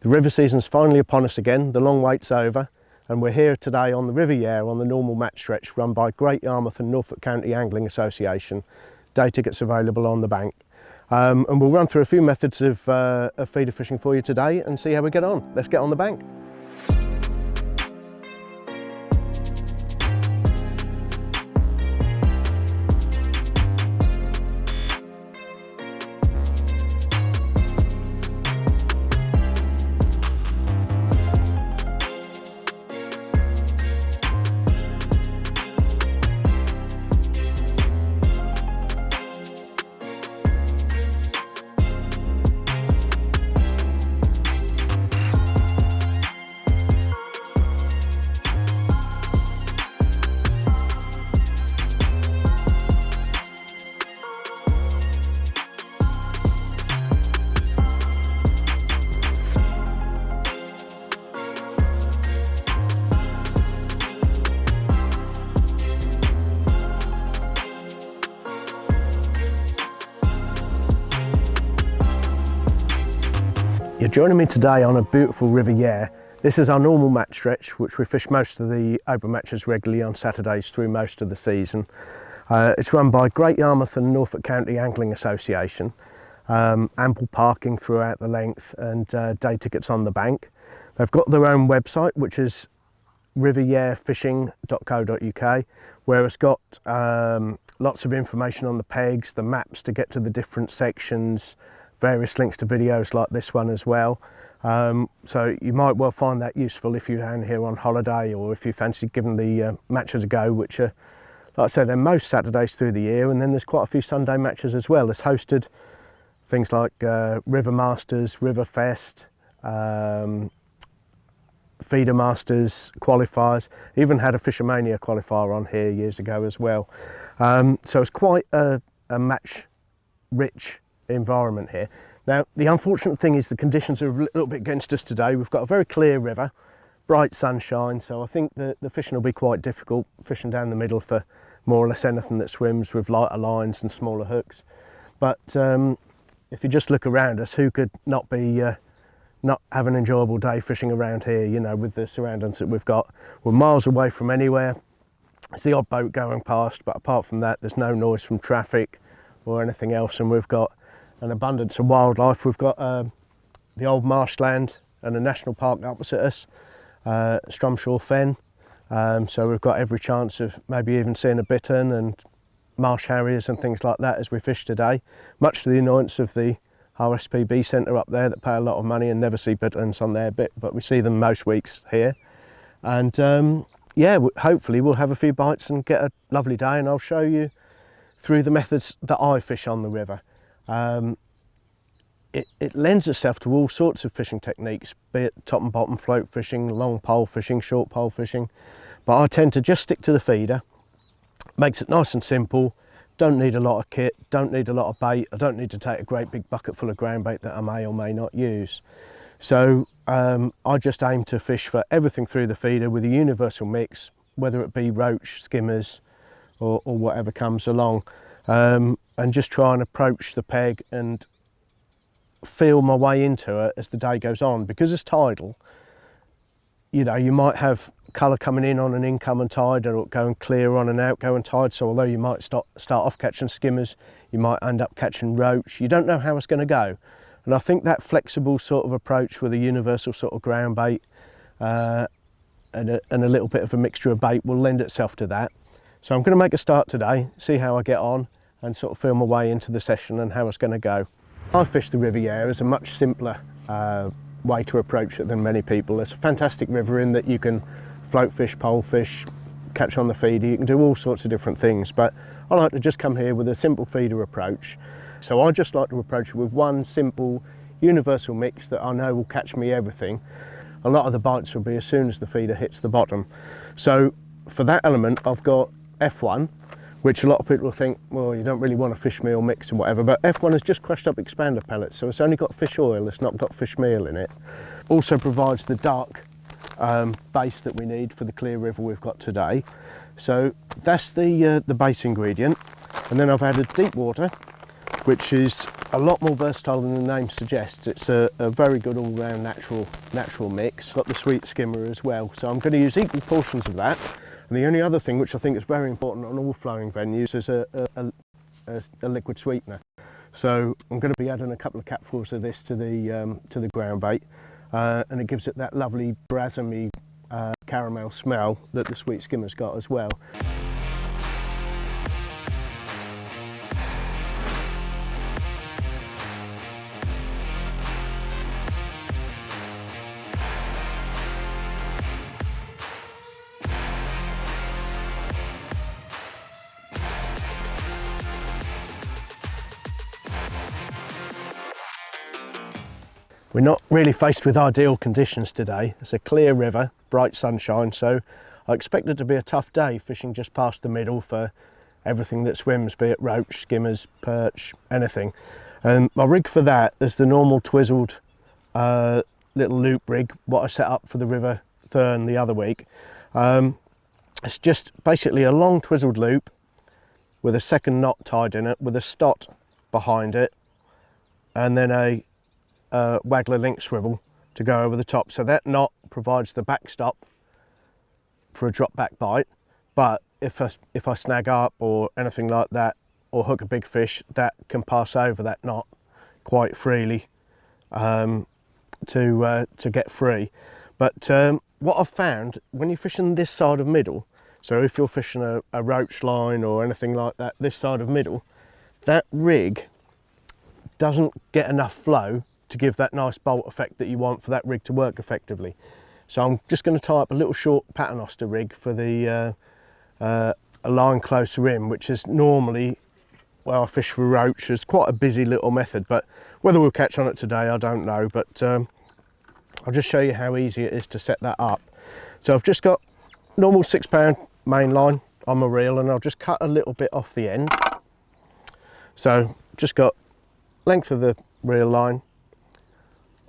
The river season's finally upon us again, the long wait's over, and we're here today on the River Yare on the normal match stretch run by Great Yarmouth and Norfolk County Angling Association. Day tickets available on the bank. And we'll run through a few methods of feeder fishing for you today and see how we get on. Let's get on the bank. You're joining me today on a beautiful River Yare. This is our normal match stretch, which we fish most of the open matches regularly on Saturdays through most of the season. It's run by Great Yarmouth and Norfolk County Angling Association. Ample parking throughout the length and day tickets on the bank. They've got their own website, which is riveryarefishing.co.uk, where it's got lots of information on the pegs, the maps to get to the different sections, various links to videos like this one as well. So you might well find that useful if you're down here on holiday, or if you fancy giving the matches a go, which are, like I said, they're most Saturdays through the year, and then there's quite a few Sunday matches as well. It's hosted things like River Masters, River Fest, Feeder Masters qualifiers, even had a Fishermania qualifier on here years ago as well. So it's quite a match rich environment here. Now, the unfortunate thing is the conditions are a little bit against us today. We've got a very clear river, bright sunshine, so I think the fishing will be quite difficult, fishing down the middle for more or less anything that swims with lighter lines and smaller hooks. But if you just look around us, who could not have an enjoyable day fishing around here, you know, with the surroundings that we've got. We're miles away from anywhere. It's the odd boat going past, but apart from that, there's no noise from traffic or anything else, and we've got an abundance of wildlife. We've got the old marshland and a national park opposite us, Strumshaw Fen, so we've got every chance of maybe even seeing a bittern and marsh harriers and things like that as we fish today, much to the annoyance of the RSPB centre up there that pay a lot of money and never see bitterns on their bit, but we see them most weeks here. And yeah, hopefully we'll have a few bites and get a lovely day, and I'll show you through the methods that I fish on the river. It lends itself to all sorts of fishing techniques, be it top and bottom float fishing, long pole fishing, short pole fishing, but I tend to just stick to the feeder. Makes it nice and simple, don't need a lot of kit, don't need a lot of bait, I don't need to take a great big bucket full of ground bait that I may or may not use. So I just aim to fish for everything through the feeder with a universal mix, whether it be roach, skimmers or whatever comes along. And just try and approach the peg and feel my way into it as the day goes on. Because it's tidal, you know, you might have colour coming in on an incoming tide or going clear on an outgoing tide, so although you might start off catching skimmers, you might end up catching roach. You don't know how it's going to go, and I think that flexible sort of approach with a universal sort of ground bait and a little bit of a mixture of bait will lend itself to that. So I'm going to make a start today, see how I get on, and sort of feel my way into the session and how it's going to go. I fish the River Yare as a much simpler way to approach it than many people. It's a fantastic river in that you can float fish, pole fish, catch on the feeder, you can do all sorts of different things, but I like to just come here with a simple feeder approach. So I just like to approach it with one simple universal mix that I know will catch me everything. A lot of the bites will be as soon as the feeder hits the bottom. So for that element I've got F1, which a lot of people will think, well, you don't really want a fish meal mix and whatever, but F1 has just crushed up expander pellets, so it's only got fish oil, it's not got fish meal in it. Also provides the dark base that we need for the clear river we've got today. So that's the base ingredient. And then I've added deep water, which is a lot more versatile than the name suggests. It's a very good all-round natural mix. Got the sweet skimmer as well, so I'm going to use equal portions of that. And the only other thing which I think is very important on all flowering venues is a liquid sweetener. So I'm going to be adding a couple of capfuls of this to the ground bait, and it gives it that lovely brasamy caramel smell that the sweet skimmer's got as well. We're not really faced with ideal conditions today. It's a clear river, bright sunshine, so I expect it to be a tough day fishing just past the middle for everything that swims, be it roach, skimmers, perch, anything. My rig for that is the normal twizzled little loop rig, what I set up for the River Thurn the other week. It's just basically a long twizzled loop with a second knot tied in it with a stot behind it, and then a Waggler link swivel to go over the top. So that knot provides the backstop for a drop back bite, but if I snag up or anything like that, or hook a big fish, that can pass over that knot quite freely to get free. But what I've found when you're fishing this side of middle, so if you're fishing a roach line or anything like that, this side of middle, that rig doesn't get enough flow to give that nice bolt effect that you want for that rig to work effectively. So I'm just going to tie up a little short paternoster rig for the a line closer in, which is normally, well, I fish for roach. It's quite a busy little method, but whether we'll catch on it today, I don't know. But I'll just show you how easy it is to set that up. So I've just got normal 6-pound main line on my reel, and I'll just cut a little bit off the end. So just got length of the reel line,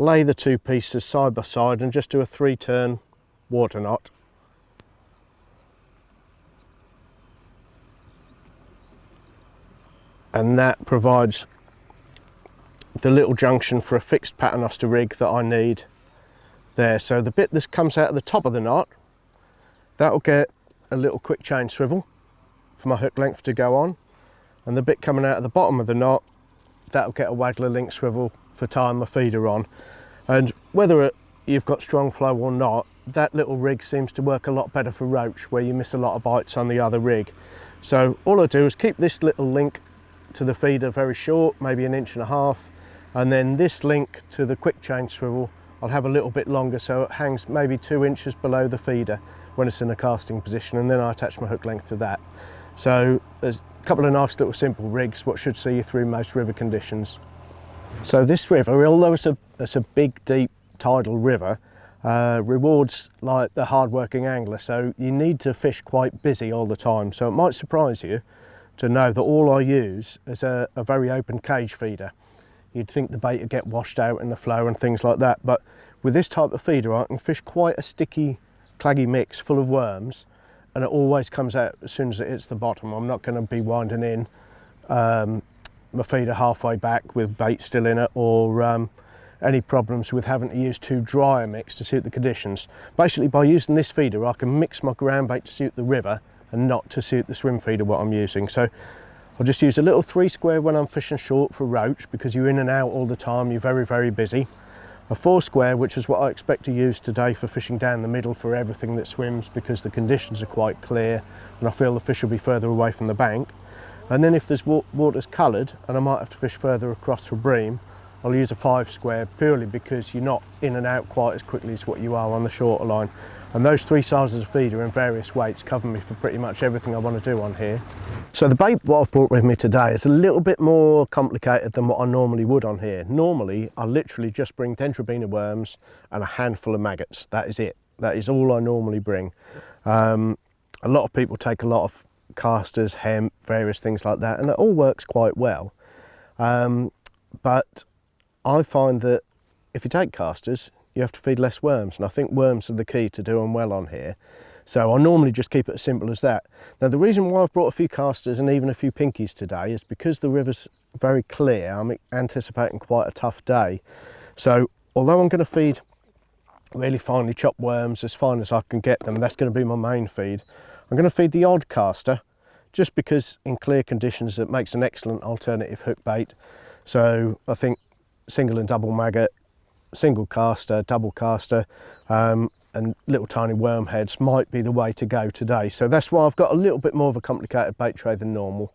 lay the two pieces side by side and just do a 3-turn water knot. And that provides the little junction for a fixed paternoster rig that I need there. So the bit that comes out of the top of the knot, that'll get a little quick chain swivel for my hook length to go on, and the bit coming out of the bottom of the knot, that'll get a Waggler link swivel for tying my feeder on. And whether you've got strong flow or not, that little rig seems to work a lot better for roach, where you miss a lot of bites on the other rig. So all I do is keep this little link to the feeder very short, maybe 1.5 inches, and then this link to the quick chain swivel I'll have a little bit longer, so it hangs maybe 2 inches below the feeder when it's in a casting position, and then I attach my hook length to that. So there's a couple of nice little simple rigs, what should see you through most river conditions. So this river, although it's a big, deep, tidal river, rewards like the hard-working angler, so you need to fish quite busy all the time. So it might surprise you to know that all I use is a very open cage feeder. You'd think the bait would get washed out in the flow and things like that, but with this type of feeder I can fish quite a sticky, claggy mix full of worms, and it always comes out as soon as it hits the bottom. I'm not going to be winding in my feeder halfway back with bait still in it, or any problems with having to use too dry a mix to suit the conditions. Basically, by using this feeder I can mix my ground bait to suit the river and not to suit the swim feeder what I'm using. So I'll just use a little 3 square when I'm fishing short for roach, because you're in and out all the time, you're very, very busy. A 4 square, which is what I expect to use today for fishing down the middle for everything that swims, because the conditions are quite clear and I feel the fish will be further away from the bank. And then if there's water's coloured and I might have to fish further across for bream, I'll use a 5 square, purely because you're not in and out quite as quickly as what you are on the shorter line. And those 3 sizes of feeder in various weights cover me for pretty much everything I want to do on here. So the bait what I've brought with me today is a little bit more complicated than what I normally would on here. Normally I literally just bring Dendrobina worms and a handful of maggots. That is it. That is all I normally bring. A lot of people take a lot of casters, hemp, various things like that, and it all works quite well. But I find that if you take casters, you have to feed less worms, and I think worms are the key to doing well on here. So I normally just keep it as simple as that. Now the reason why I've brought a few casters and even a few pinkies today is because the river's very clear. I'm anticipating quite a tough day. So although I'm going to feed really finely chopped worms as fine as I can get them, that's going to be my main feed. I'm going to feed the odd caster just because in clear conditions it makes an excellent alternative hook bait. So I think single and double maggot, single caster, double caster, and little tiny worm heads might be the way to go today. So that's why I've got a little bit more of a complicated bait tray than normal.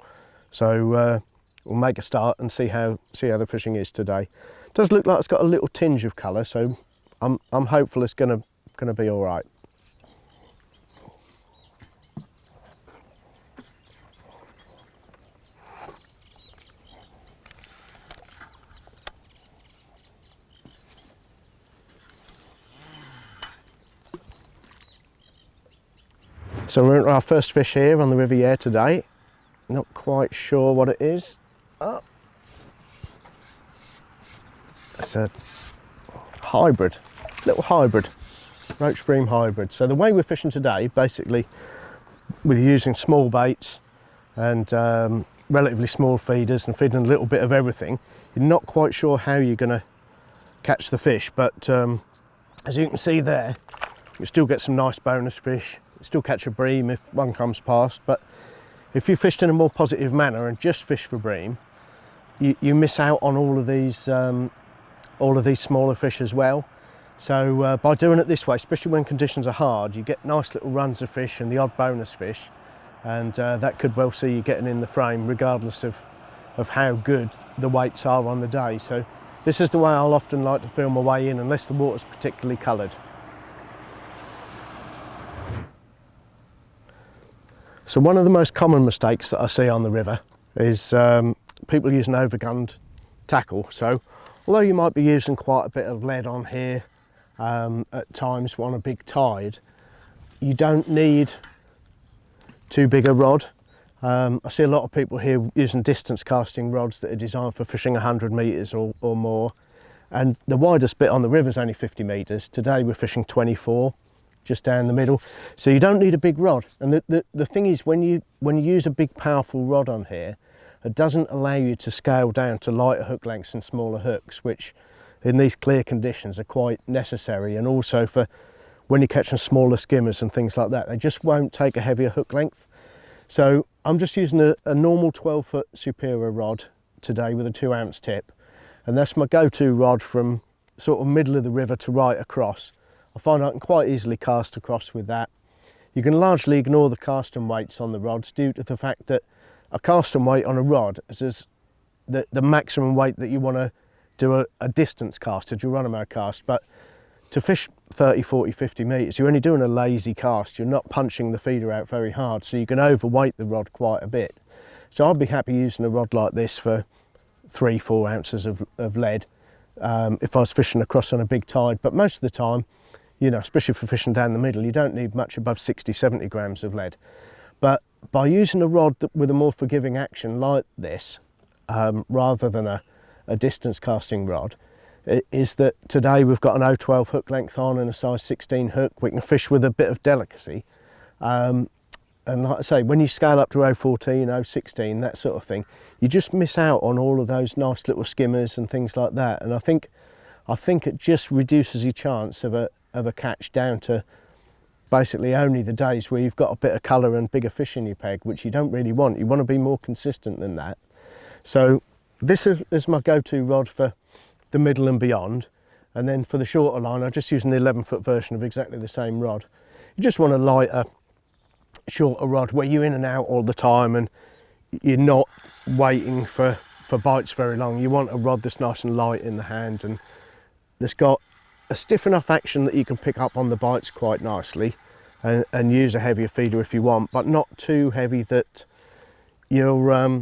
So we'll make a start and see how the fishing is today. It does look like it's got a little tinge of colour, so I'm hopeful it's gonna be all right. So we're at our first fish here on the Riviera today. Not quite sure what it is. Oh. It's a hybrid, little hybrid, roach bream hybrid. So the way we're fishing today, basically, we're using small baits and relatively small feeders and feeding a little bit of everything. You're not quite sure how you're going to catch the fish, but as you can see there, you still get some nice bonus fish. You still catch a bream if one comes past, but if you fished in a more positive manner and just fish for bream, you miss out on all of these smaller fish as well. So by doing it this way, especially when conditions are hard, you get nice little runs of fish and the odd bonus fish, and that could well see you getting in the frame regardless of how good the weights are on the day. So this is the way I'll often like to feel my way in, unless the water's particularly coloured. So one of the most common mistakes that I see on the river is people using overgunned tackle. So although you might be using quite a bit of lead on here at times on a big tide, you don't need too big a rod. I see a lot of people here using distance casting rods that are designed for fishing 100 metres or more, and the widest bit on the river is only 50 metres. Today we're fishing 24, just down the middle, so you don't need a big rod. And the thing is, when you use a big powerful rod on here, it doesn't allow you to scale down to lighter hook lengths and smaller hooks, which in these clear conditions are quite necessary, and also for when you're catching smaller skimmers and things like that, they just won't take a heavier hook length. So I'm just using a normal 12-foot Superior rod today with a 2-ounce tip, and that's my go-to rod from sort of middle of the river to right across. I find I can quite easily cast across with that. You can largely ignore the casting weights on the rods due to the fact that a casting weight on a rod is the maximum weight that you want to do a distance cast, a Geronimo cast. But to fish 30, 40, 50 metres, you're only doing a lazy cast. You're not punching the feeder out very hard, so you can overweight the rod quite a bit. So I'd be happy using a rod like this for 3-4 ounces of lead if I was fishing across on a big tide. But most of the time, you know, especially for fishing down the middle, you don't need much above 60, 70 grams of lead. But by using a rod with a more forgiving action like this, rather than a distance casting rod, is that today we've got an 012 hook length on and a size 16 hook. We can fish with a bit of delicacy. And like I say, when you scale up to 014, 016, that sort of thing, you just miss out on all of those nice little skimmers and things like that. And I think it just reduces your chance of a catch down to basically only the days where you've got a bit of colour and bigger fish in your peg, which you don't really want. You want to be more consistent than that. So this is my go-to rod for the middle and beyond. And then for the shorter line, I just use an 11-foot version of exactly the same rod. You just want a lighter, shorter rod where you're in and out all the time and you're not waiting for bites very long. You want a rod that's nice and light in the hand and that's got a stiff enough action that you can pick up on the bites quite nicely and use a heavier feeder if you want, but not too heavy that you're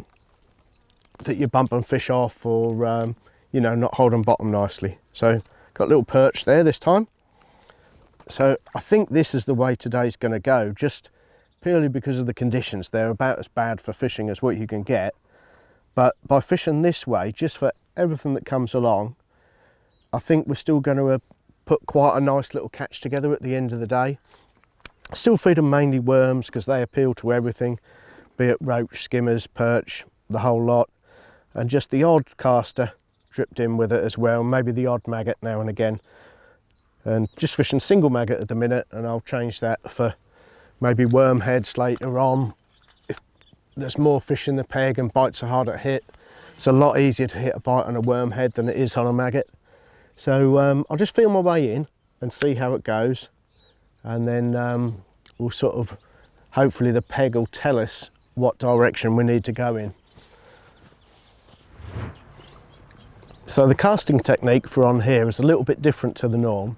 bumping fish off or you know, not holding bottom nicely. So got a little perch there this time. So I think this is the way today's going to go, just purely because of the conditions. They're about as bad for fishing as what you can get, but by fishing this way, just for everything that comes along, I think we're still going to put quite a nice little catch together at the end of the day. Still feed them mainly worms because they appeal to everything, be it roach, skimmers, perch, the whole lot. and just the odd caster dripped in with it as well, maybe the odd maggot now and again. And just fishing single maggot at the minute, and I'll change that for maybe worm heads later on. If there's more fish in the peg and bites are harder to hit, it's a lot easier to hit a bite on a worm head than it is on a maggot. So I'll just feel my way in and see how it goes, and then we'll sort of, hopefully the peg will tell us what direction we need to go in. So the casting technique for on here is a little bit different to the norm.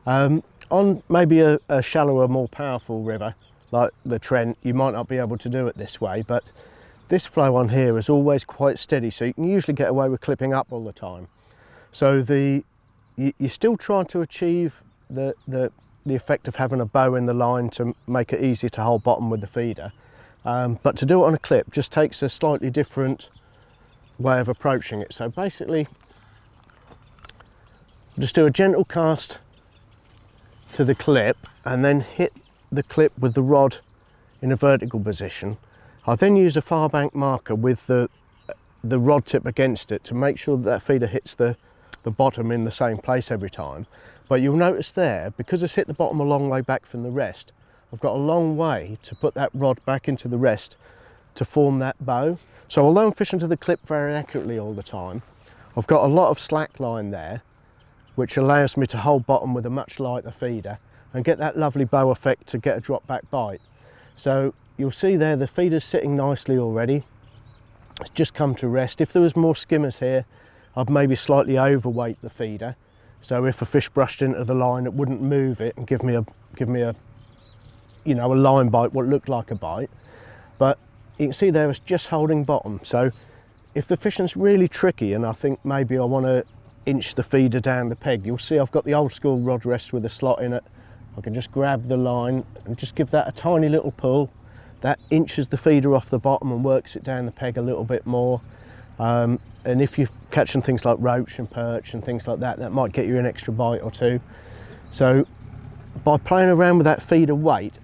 On maybe a shallower, more powerful river like the Trent, you might not be able to do it this way, but this flow on here is always quite steady, so you can usually get away with clipping up all the time. So you're still trying to achieve the effect of having a bow in the line to make it easier to hold bottom with the feeder, but to do it on a clip just takes a slightly different way of approaching it. So basically, just do a gentle cast to the clip and then hit the clip with the rod in a vertical position. I then use a far bank marker with the rod tip against it to make sure that feeder hits the bottom in the same place every time. But you'll notice there, because it's hit the bottom a long way back from the rest, I've got a long way to put that rod back into the rest to form that bow. So although I'm fishing to the clip very accurately all the time, I've got a lot of slack line there, which allows me to hold bottom with a much lighter feeder and get that lovely bow effect to get a drop back bite. So you'll see there the feeder's sitting nicely already. It's just come to rest. If there was more skimmers here, I'd maybe slightly overweight the feeder. So if a fish brushed into the line, it wouldn't move it and give me a you know, a line bite, what looked like a bite. But you can see there it's just holding bottom. So if the fishing's really tricky and I think maybe I want to inch the feeder down the peg, you'll see I've got the old school rod rest with a slot in it. I can just grab the line and just give that a tiny little pull. That inches the feeder off the bottom and works it down the peg a little bit more. And if you're catching things like roach and perch and things like that, that might get you an extra bite or two. So by playing around with that feeder weight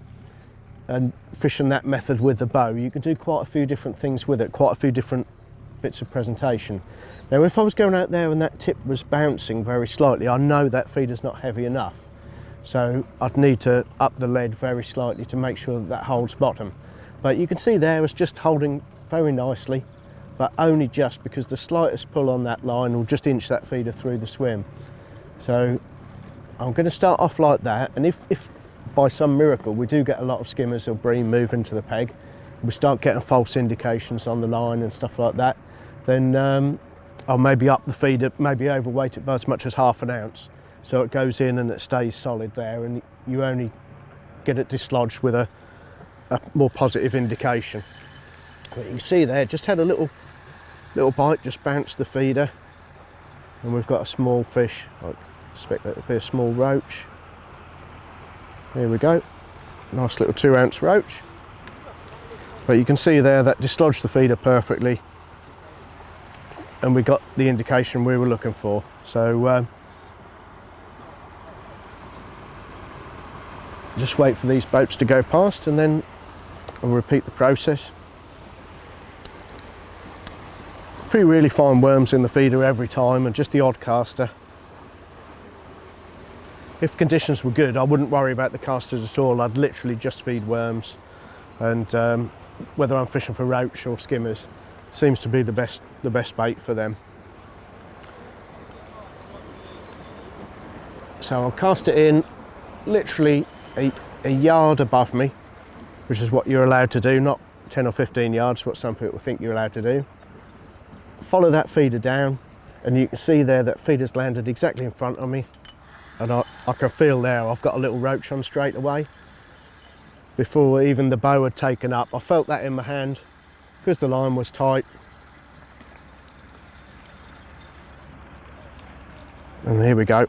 and fishing that method with the bow, you can do quite a few different things with it, quite a few different bits of presentation. Now if I was going out there and that tip was bouncing very slightly, I know that feeder's not heavy enough. So I'd need to up the lead very slightly to make sure that that holds bottom. But you can see there it's just holding very nicely, but only just, because the slightest pull on that line will just inch that feeder through the swim. So I'm going to start off like that, and if by some miracle we do get a lot of skimmers or bream moving to the peg, we start getting false indications on the line and stuff like that, then I'll maybe up the feeder, maybe overweight it by as much as ½ an ounce, so it goes in and it stays solid there, and you only get it dislodged with a more positive indication. But you can see there, just had a little bite, just bounced the feeder, and we've got a small fish. I expect that to be a small roach. Here we go, nice little 2 ounce roach. But you can see there that dislodged the feeder perfectly, and we got the indication we were looking for. So just wait for these boats to go past and then I'll repeat the process. Few really fine worms in the feeder every time, and just the odd caster. If conditions were good, I wouldn't worry about the casters at all. I'd literally just feed worms, and whether I'm fishing for roach or skimmers, seems to be the best bait for them. So I'll cast it in literally a yard above me, which is what you're allowed to do, not 10 or 15 yards, what some people think you're allowed to do. Follow that feeder down, and you can see there that feeder's landed exactly in front of me, and I can feel there I've got a little roach on straight away. Before even the bow had taken up, I felt that in my hand because the line was tight. And here we go,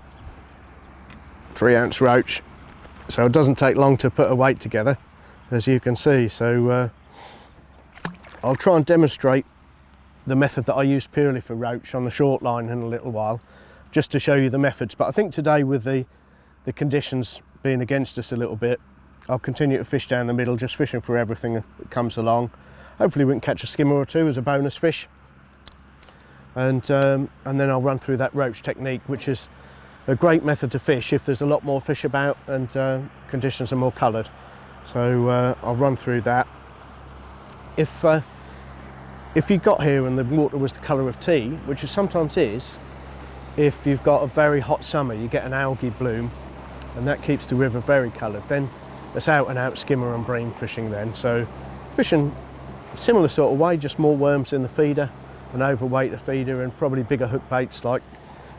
3 ounce roach. So it doesn't take long to put a weight together, as you can see. So I'll try and demonstrate the method that I use purely for roach on the short line in a little while, just to show you the methods. But I think today, with the conditions being against us a little bit, I'll continue to fish down the middle, just fishing for everything that comes along. Hopefully we can catch a skimmer or two as a bonus fish. and then I'll run through that roach technique, which is a great method to fish if there's a lot more fish about and conditions are more coloured. So I'll run through that. If you got here and the water was the colour of tea, which it sometimes is, if you've got a very hot summer, you get an algae bloom, and that keeps the river very coloured, then it's out and out skimmer and bream fishing then. So fishing similar sort of way, just more worms in the feeder, an overweight a feeder, and probably bigger hook baits like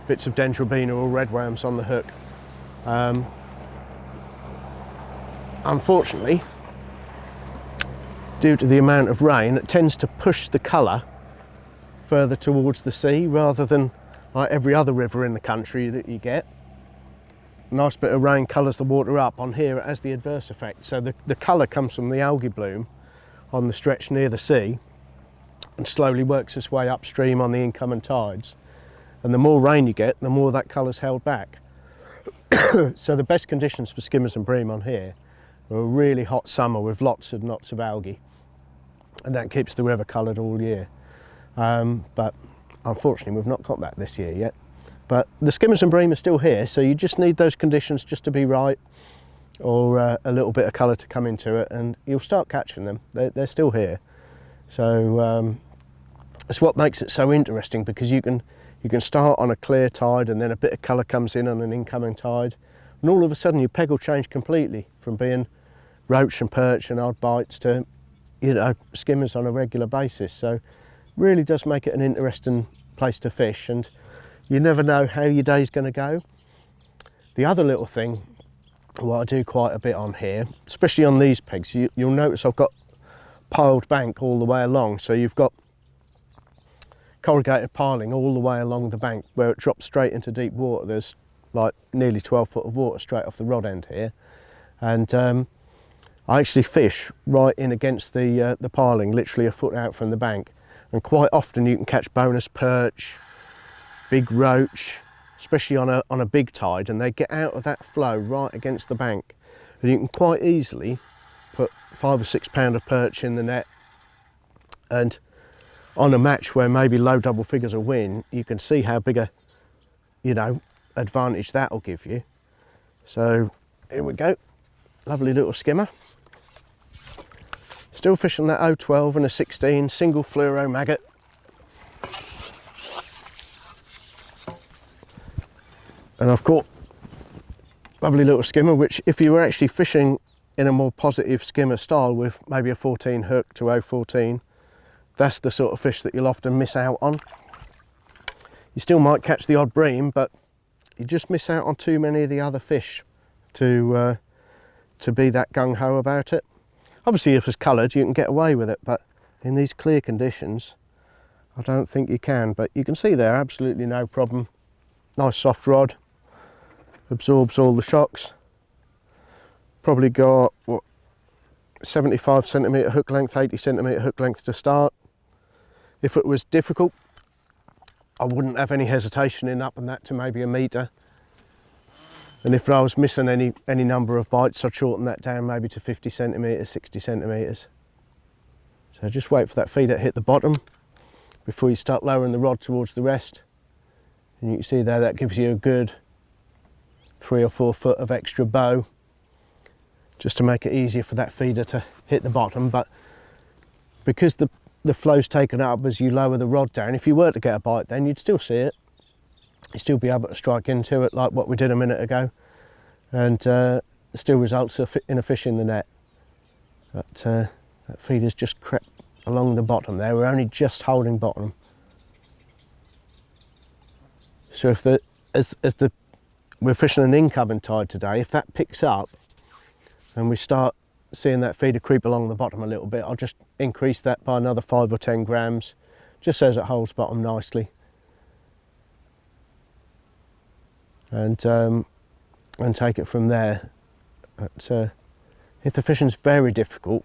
bits of Dendrobina or red worms on the hook. Unfortunately, due to the amount of rain, it tends to push the colour further towards the sea rather than like every other river in the country that you get. A nice bit of rain colours the water up. On here it has the adverse effect, so the colour comes from the algae bloom on the stretch near the sea and slowly works its way upstream on the incoming tides, and the more rain you get, the more that colour's held back. So the best conditions for skimmers and bream on here are a really hot summer with lots and lots of algae, and that keeps the river coloured all year. But unfortunately we've not got that this year yet. But the skimmers and bream are still here, so you just need those conditions just to be right, or a little bit of colour to come into it, and you'll start catching them. They're still here. So it's what makes it so interesting, because you can start on a clear tide and then a bit of colour comes in on an incoming tide, and all of a sudden your peg will change completely from being roach and perch and odd bites to, you know, skimmers on a regular basis. So really does make it an interesting place to fish, and you never know how your day's going to go. The other little thing, what I do quite a bit on here, especially on these pegs, you'll notice I've got piled bank all the way along. So you've got corrugated piling all the way along the bank where it drops straight into deep water. There's like nearly 12 foot of water straight off the rod end here, and I actually fish right in against the piling, literally a foot out from the bank, and quite often you can catch bonus perch, big roach, especially on a big tide, and they get out of that flow right against the bank, and you can quite easily put 5 or 6 pound of perch in the net. And on a match where maybe low double figures will win, you can see how big a, you know, advantage that will give you. So here we go, lovely little skimmer. Still fishing that 012 and a 16 single fluoro maggot. And I've caught lovely little skimmer, which if you were actually fishing in a more positive skimmer style with maybe a 14 hook to 014, that's the sort of fish that you'll often miss out on. You still might catch the odd bream, but you just miss out on too many of the other fish to be that gung-ho about it. Obviously if it's coloured you can get away with it, but in these clear conditions I don't think you can. But you can see there, absolutely no problem. Nice soft rod, absorbs all the shocks. Probably got what, 75 centimetre hook length, 80 centimetre hook length to start. If it was difficult, I wouldn't have any hesitation in upping that to maybe a metre. And if I was missing any number of bites, I'd shorten that down maybe to 50 centimetres, 60 centimetres. So just wait for that feeder to hit the bottom before you start lowering the rod towards the rest. And you can see there, that gives you a good 3 or 4 foot of extra bow, just to make it easier for that feeder to hit the bottom. But because the flow's taken up as you lower the rod down, if you were to get a bite then you'd still see it. You'd still be able to strike into it like what we did a minute ago, and still results in a fish in the net. But that feeder's just crept along the bottom there. We're only just holding bottom. So if we're fishing an incoming tide today, if that picks up and we start seeing that feeder creep along the bottom a little bit, I'll just increase that by another 5 or 10 grams, just so as it holds bottom nicely. And take it from there. But if the fishing's very difficult,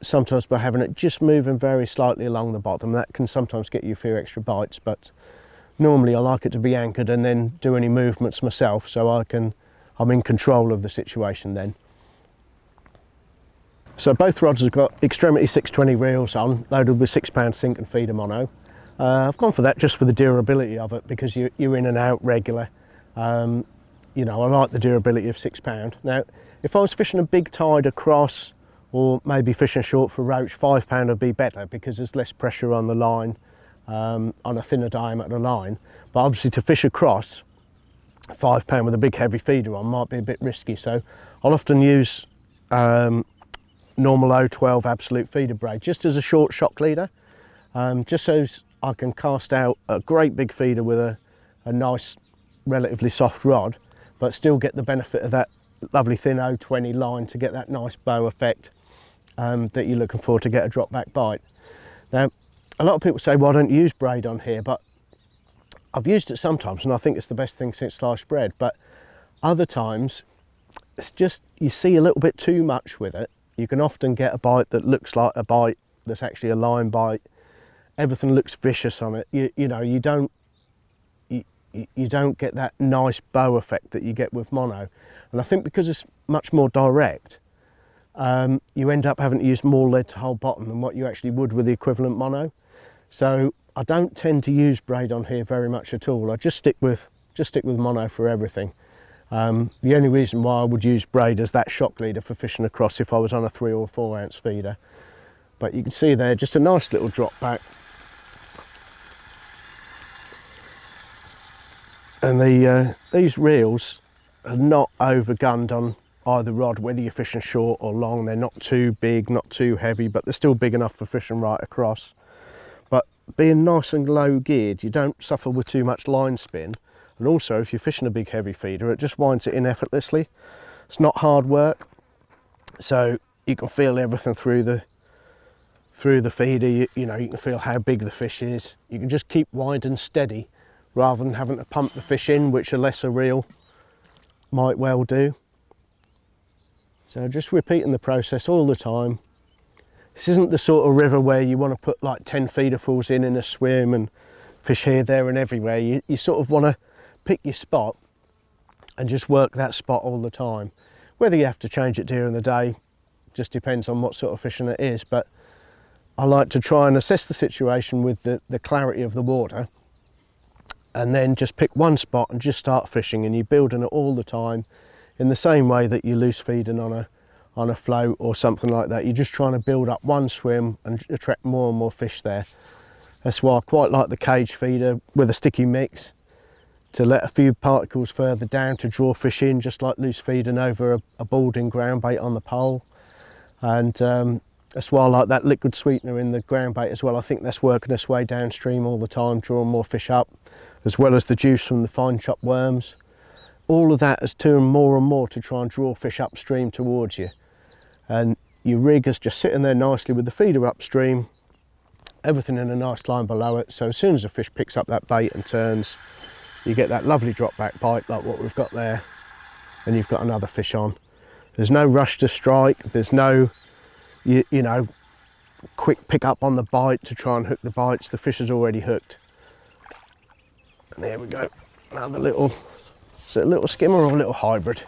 sometimes by having it just moving very slightly along the bottom, that can sometimes get you a few extra bites. But normally I like it to be anchored and then do any movements myself, so I'm in control of the situation then. So both rods have got Extremity 620 reels on, loaded with 6 pound sink and feeder mono. I've gone for that just for the durability of it, because you're in and out regular. You know, I like the durability of £6. Now, if I was fishing a big tide across, or maybe fishing short for roach, £5 would be better, because there's less pressure on the line, on a thinner diameter line. But obviously to fish across, £5 with a big heavy feeder on might be a bit risky. So I'll often use normal 012 absolute feeder braid, just as a short shock leader, just so I can cast out a great big feeder with a nice, relatively soft rod, but still get the benefit of that lovely thin 020 line to get that nice bow effect that you're looking for to get a drop back bite. Now, a lot of people say, well, I don't use braid on here, but I've used it sometimes and I think it's the best thing since sliced bread. But other times, it's just, you see a little bit too much with it. You can often get a bite that looks like a bite that's actually a line bite. Everything looks vicious on it. You know, you don't get that nice bow effect that you get with mono. And I think because it's much more direct, you end up having to use more lead to hold bottom than what you actually would with the equivalent mono. So I don't tend to use braid on here very much at all. I just stick with mono for everything. The only reason why I would use braid as that shock leader for fishing across if I was on a 3 or 4 ounce feeder. But you can see there, just a nice little drop back. And these reels are not overgunned on either rod, whether you're fishing short or long. They're not too big, not too heavy, but they're still big enough for fishing right across. But being nice and low geared, you don't suffer with too much line spin. And also, if you're fishing a big heavy feeder, it just winds it in effortlessly. It's not hard work, so you can feel everything through the feeder. You know, you can feel how big the fish is. You can just keep winding steady rather than having to pump the fish in, which a lesser reel might well do. So just repeating the process all the time. This isn't the sort of river where you want to put like 10 feederfuls in a swim and fish here, there and everywhere. You sort of want to pick your spot and just work that spot all the time. Whether you have to change it during the day just depends on what sort of fishing it is, but I like to try and assess the situation with the clarity of the water, and then just pick one spot and just start fishing, and you're building it all the time in the same way that you're loose feeding on a float or something like that. You're just trying to build up one swim and attract more and more fish there. That's why I quite like the cage feeder with a sticky mix, to let a few particles further down to draw fish in, just like loose feeding over a boarding ground bait on the pole. And that's why I like that liquid sweetener in the ground bait as well. I think that's working its way downstream all the time, drawing more fish up, as well as the juice from the fine chopped worms. All of that has turned more and more to try and draw fish upstream towards you. And your rig is just sitting there nicely with the feeder upstream, everything in a nice line below it. So as soon as the fish picks up that bait and turns, you get that lovely drop back bite like what we've got there, and you've got another fish on. There's no rush to strike. There's no, you know, quick pick up on the bite to try and hook the bites. The fish is already hooked. And there we go, another little, is it a little skimmer or a little hybrid?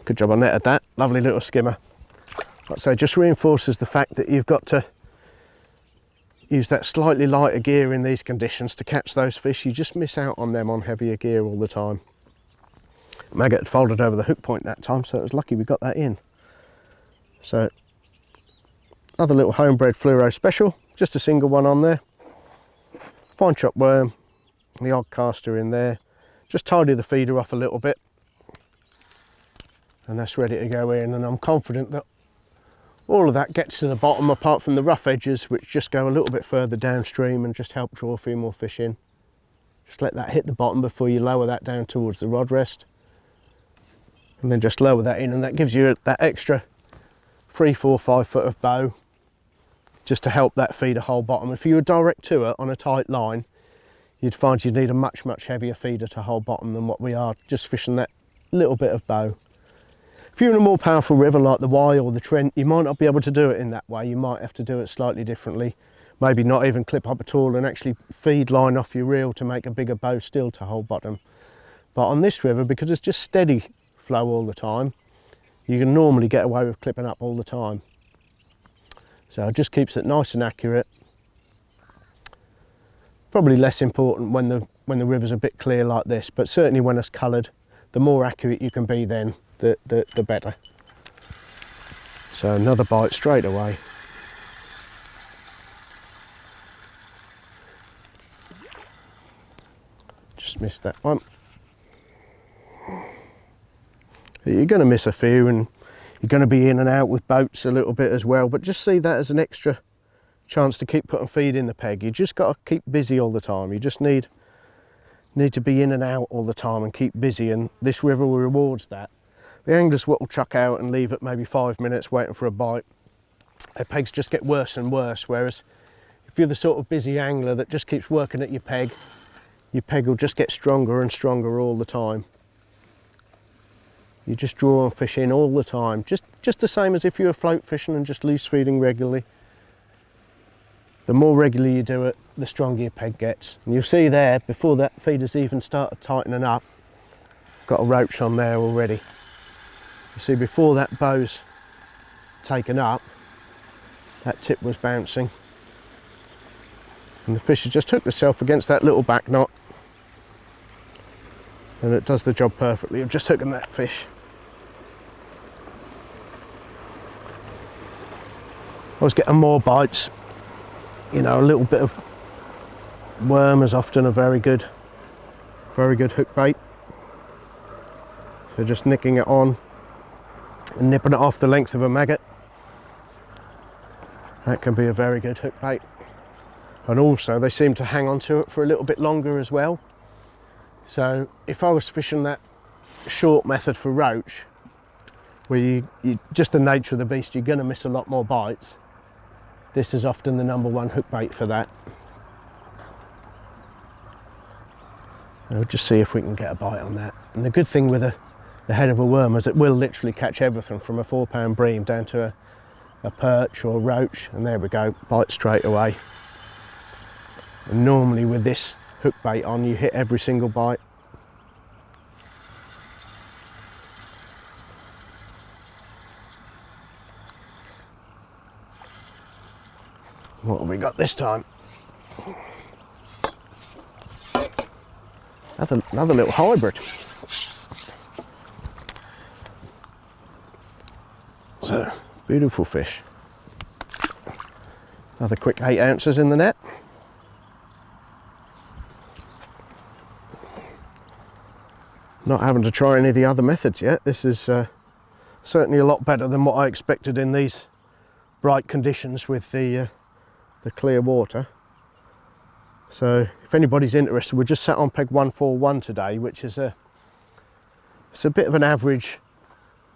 Good job I netted that, lovely little skimmer. Like I say, just reinforces the fact that you've got to use that slightly lighter gear in these conditions to catch those fish. You just miss out on them on heavier gear all the time. Maggot had folded over the hook point that time, so it was lucky we got that in. So, another little homebred fluoro special, just a single one on there. Fine chopped worm, the odd caster in there. Just tidy the feeder off a little bit, and that's ready to go in. And I'm confident that all of that gets to the bottom, apart from the rough edges, which just go a little bit further downstream and just help draw a few more fish in. Just let that hit the bottom before you lower that down towards the rod rest, and then just lower that in, and that gives you that extra 3, 4, 5 foot of bow, just to help that feeder hold bottom. If you were direct to it on a tight line, you'd find you'd need a much heavier feeder to hold bottom than what we are, just fishing that little bit of bow. If you're in a more powerful river like the Wye or the Trent, you might not be able to do it in that way. You might have to do it slightly differently. Maybe not even clip up at all and actually feed line off your reel to make a bigger bow still to hold bottom. But on this river, because it's just steady flow all the time, you can normally get away with clipping up all the time. So it just keeps it nice and accurate. Probably less important when the river's a bit clear like this, but certainly when it's coloured, the more accurate you can be then, the better. So another bite straight away. Just missed that one. You're going to miss a few, and you're going to be in and out with boats a little bit as well, but just see that as an extra chance to keep putting feed in the peg. You just got to keep busy all the time. You just need to be in and out all the time and keep busy, and this river rewards that. The anglers will chuck out and leave it maybe 5 minutes waiting for a bite. Their pegs just get worse and worse, whereas if you're the sort of busy angler that just keeps working at your peg will just get stronger and stronger all the time. You just draw on fish in all the time, just the same as if you were float fishing and just loose feeding regularly. The more regularly you do it, the stronger your peg gets. And you'll see there, before that feeder's even started tightening up, got a roach on there already. You see, before that bow's taken up, that tip was bouncing. And the fish has just hooked itself against that little back knot. And it does the job perfectly of just hooking that fish. I was getting more bites. You know, a little bit of worm is often a very good hook bait. So just nicking it on and nipping it off the length of a maggot, that can be a very good hook bait. And also they seem to hang on to it for a little bit longer as well. So if I was fishing that short method for roach, where you just the nature of the beast, you're going to miss a lot more bites, this is often the #1 hook bait for that. We'll just see if we can get a bite on that. And the good thing with the head of a worm is it will literally catch everything from a 4-pound bream down to a perch or a roach, and there we go, bite straight away. And normally with this hook bait on, you hit every single bite. What have we got this time? Another little hybrid. So, beautiful fish. Another quick 8 ounces in the net. Not having to try any of the other methods yet. This is certainly a lot better than what I expected in these bright conditions with the clear water. So if anybody's interested, we're just sat on peg 141 today, which is it's a bit of an average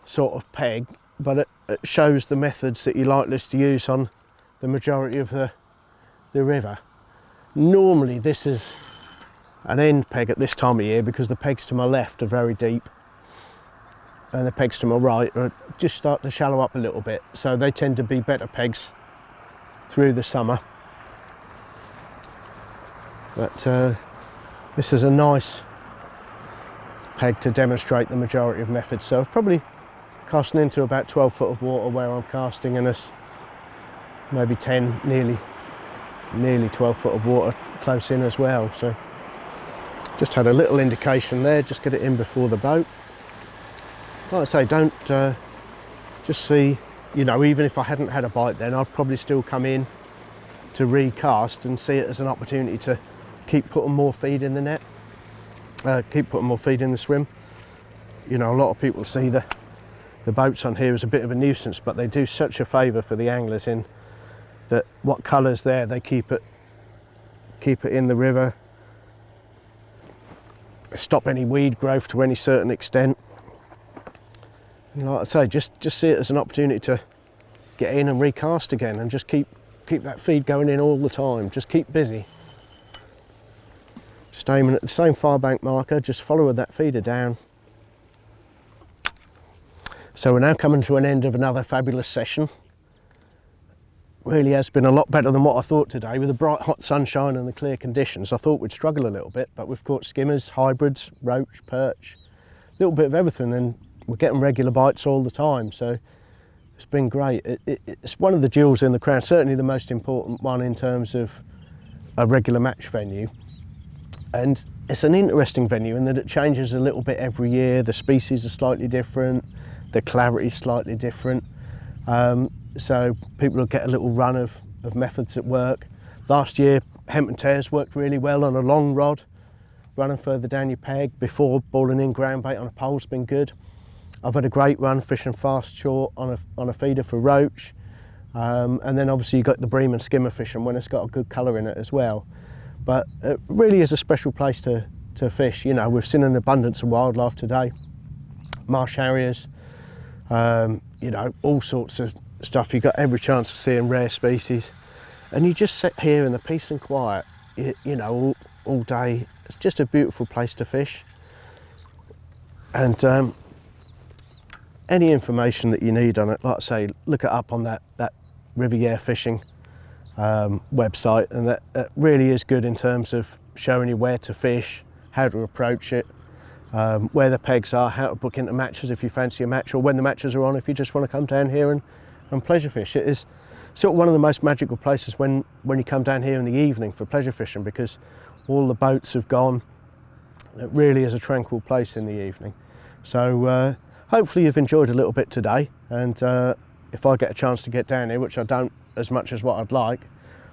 sort of peg, but it shows the methods that you're likely to use on the majority of the river. Normally this is an end peg at this time of year because the pegs to my left are very deep and the pegs to my right are just starting to shallow up a little bit, so they tend to be better pegs through the summer. But this is a nice peg to demonstrate the majority of methods. So I've probably casting into about 12 foot of water where I'm casting, and it's maybe 10, nearly 12 foot of water close in as well. So just had a little indication there, just get it in before the boat. Like I say, don't just see, you know, even if I hadn't had a bite then, I'd probably still come in to recast and see it as an opportunity to keep putting more feed in the net, keep putting more feed in the swim. You know, a lot of people see the boats on here as a bit of a nuisance, but they do such a favour for the anglers in that what colour's there, they keep it in the river, stop any weed growth to any certain extent. And like I say, just see it as an opportunity to get in and recast again, and just keep that feed going in all the time. Just keep busy. Just aiming at the same far bank marker, just following that feeder down. So we're now coming to an end of another fabulous session. Really has been a lot better than what I thought today. With the bright hot sunshine and the clear conditions, I thought we'd struggle a little bit, but we've caught skimmers, hybrids, roach, perch, a little bit of everything, and we're getting regular bites all the time. So It's been great. It's one of the jewels in the crown, certainly the most important one in terms of a regular match venue. And it's an interesting venue in that it changes a little bit every year. The species are slightly different, the clarity is slightly different. So people will get a little run of methods that work. Last year, Hemp and Tears worked really well on a long rod, running further down your peg before balling in ground bait on a pole's been good. I've had a great run fishing fast short on a feeder for roach. And then obviously you've got the bream and skimmer fishing when it's got a good colour in it as well. But it really is a special place to fish. You know, we've seen an abundance of wildlife today. Marsh harriers, you know, all sorts of stuff. You've got every chance of seeing rare species. And you just sit here in the peace and quiet, you know, all day. It's just a beautiful place to fish. And any information that you need on it, like I say, look it up on that Riviere Fishing website, and that really is good in terms of showing you where to fish, how to approach it, where the pegs are, how to book into matches if you fancy a match, or when the matches are on if you just want to come down here and pleasure fish. It is sort of one of the most magical places when you come down here in the evening for pleasure fishing, because all the boats have gone. It really is a tranquil place in the evening. So hopefully you've enjoyed a little bit today, and if I get a chance to get down here, which I don't as much as what I'd like,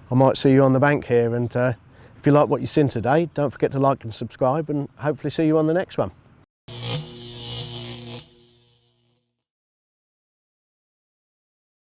I might see you on the bank here. And if you like what you've seen today, don't forget to like and subscribe, and hopefully see you on the next one.